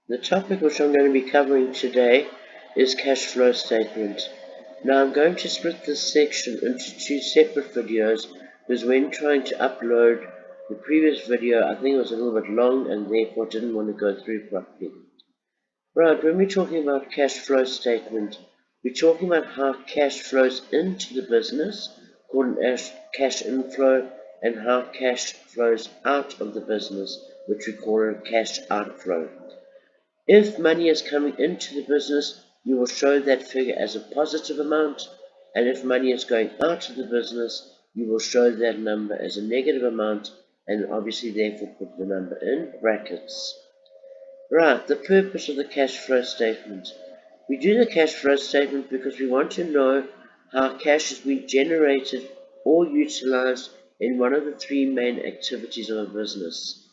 The topic which I'm going to be covering today is cash flow statement. Now I'm going to split this section into two separate videos because when trying to upload the previous video I think it was a little bit long and therefore didn't want to go through properly. Right, when we're talking about cash flow statement, we're talking about how cash flows into the business, called cash inflow, and how cash flows out of the business, which we call a cash outflow. If money is coming into the business, you will show that figure as a positive amount, and if money is going out of the business, you will show that number as a negative amount, and obviously therefore put the number in brackets. Right, the purpose of the cash flow statement. We do the cash flow statement because we want to know how cash has been generated or utilized in one of the three main activities of a business.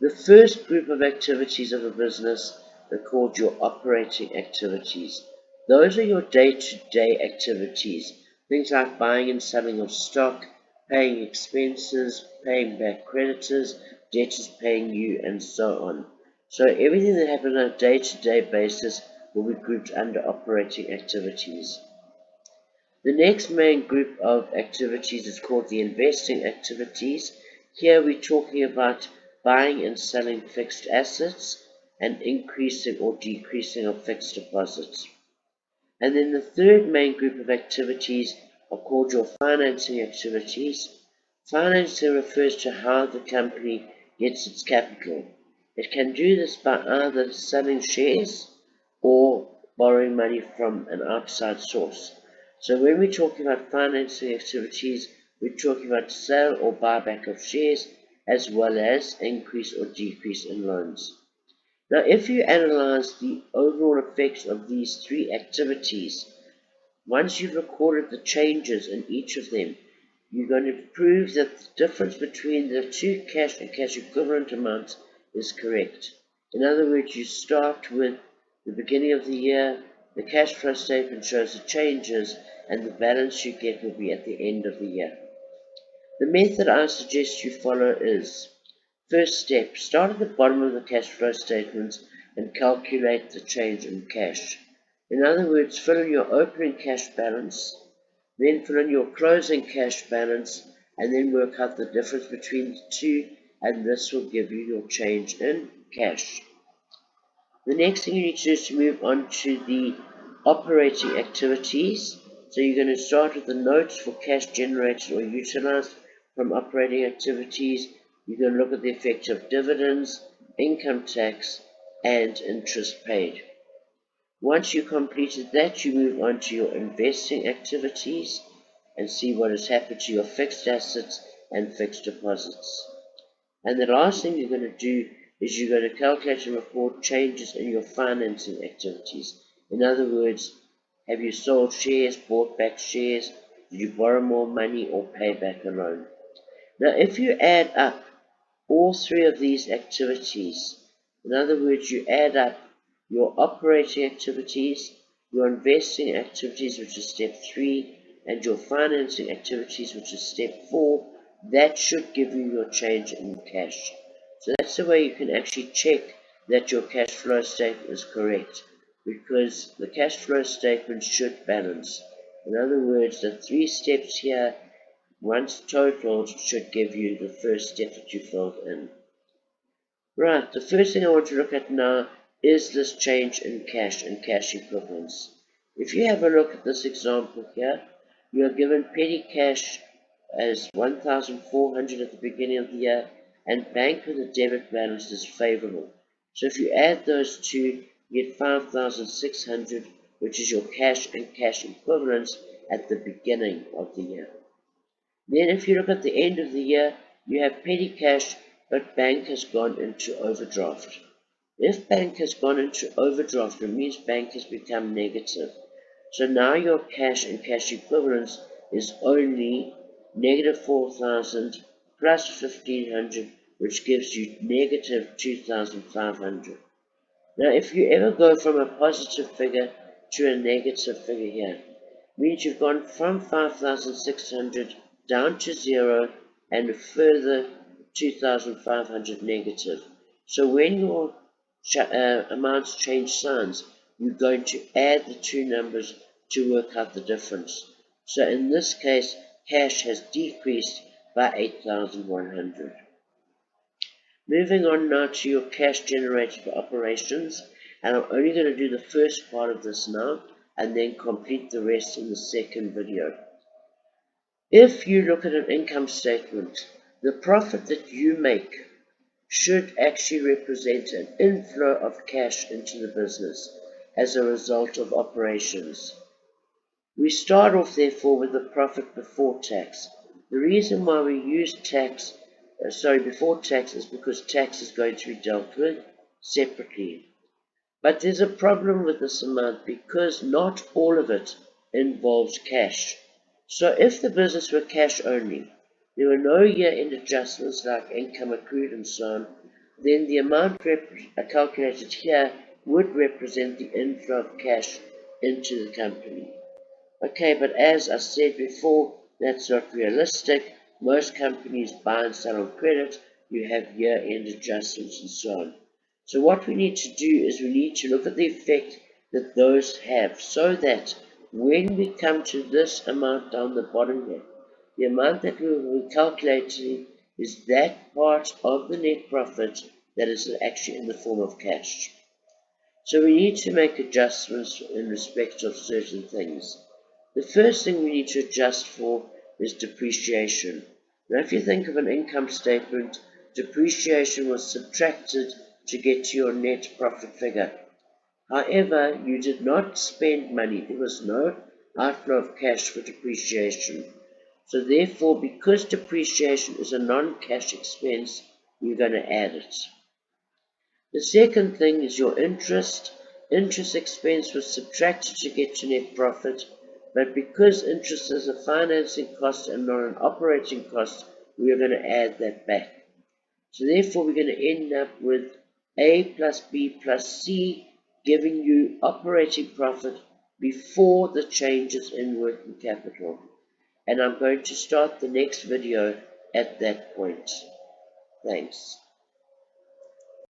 The first group of activities of a business are called your operating activities. Those are your day-to-day activities, things like buying and selling of stock, paying expenses, paying back creditors, debtors paying you, and so on. So everything that happens on a day-to-day basis will be grouped under operating activities. The next main group of activities is called the investing activities. Here we're talking about buying and selling fixed assets and increasing or decreasing of fixed deposits. And then the third main group of activities are called your financing activities. Financing refers to how the company gets its capital. It can do this by either selling shares or borrowing money from an outside source. So when we're talking about financing activities, we're talking about sale or buyback of shares as well as increase or decrease in loans. Now if you analyze the overall effects of these three activities, once you've recorded the changes in each of them, you're going to prove that the difference between the two cash and cash equivalent amounts is correct. In other words, you start with the beginning of the year, the cash flow statement shows the changes, and the balance you get will be at the end of the year. The method I suggest you follow is, first step, start at the bottom of the cash flow statement and calculate the change in cash. In other words, fill in your opening cash balance, then fill in your closing cash balance, and then work out the difference between the two, and this will give you your change in cash. The next thing you need to do is to move on to the operating activities. So you're going to start with the notes for cash generated or utilized from operating activities. You're going to look at the effect of dividends, income tax, and interest paid. Once you've completed that, you move on to your investing activities and see what has happened to your fixed assets and fixed deposits. And the last thing you're going to do is you're going to calculate and record changes in your financing activities. In other words, have you sold shares, bought back shares, did you borrow more money or pay back a loan? Now if you add up all three of these activities, in other words, you add up your operating activities, your investing activities, which is step 3, and your financing activities, which is step 4, that should give you your change in cash. So that's the way you can actually check that your cash flow statement is correct, because the cash flow statement should balance. In other words, the 3 steps here, once totaled, should give you the first step that you filled in. Right, the first thing I want to look at now is this change in cash and cash equivalents. If you have a look at this example here, you are given petty cash as 1,400 at the beginning of the year, and bank with a debit balance is favorable. So if you add those two, you get 5,600, which is your cash and cash equivalents at the beginning of the year. Then if you look at the end of the year, you have petty cash, but bank has gone into overdraft. If bank has gone into overdraft, it means bank has become negative. So now your cash and cash equivalents is only negative 4,000 plus 1,500, which gives you negative 2,500. Now if you ever go from a positive figure to a negative figure here, means you've gone from 5,600 down to 0 and a further 2,500 negative. So when your amounts change signs, you're going to add the two numbers to work out the difference. So in this case, cash has decreased by 8,100. Moving on now to your cash generated for operations, and I'm only going to do the first part of this now, and then complete the rest in the second video. If you look at an income statement, the profit that you make should actually represent an inflow of cash into the business as a result of operations. We start off therefore with the profit before tax. The reason why we use before tax is because tax is going to be dealt with separately. But there's a problem with this amount because not all of it involves cash. So if the business were cash only, there were no year-end adjustments like income accrued and so on, then the amount calculated here would represent the inflow of cash into the company. Okay, but as I said before, that's not realistic. Most companies buy and sell on credit. You have year-end adjustments and so on. So what we need to do is we need to look at the effect that those have so that when we come to this amount down the bottom here, the amount that we're calculating is that part of the net profit that is actually in the form of cash. So we need to make adjustments in respect of certain things. The first thing we need to adjust for is depreciation. Now if you think of an income statement, depreciation was subtracted to get to your net profit figure. However, you did not spend money. There was no outflow of cash for depreciation. So therefore, because depreciation is a non-cash expense, you're going to add it. The second thing is your interest. Interest expense was subtracted to get to net profit, but because interest is a financing cost and not an operating cost, we are going to add that back. So therefore, we're going to end up with A plus B plus C, giving you operating profit before the changes in working capital. And I'm going to start the next video at that point. Thanks.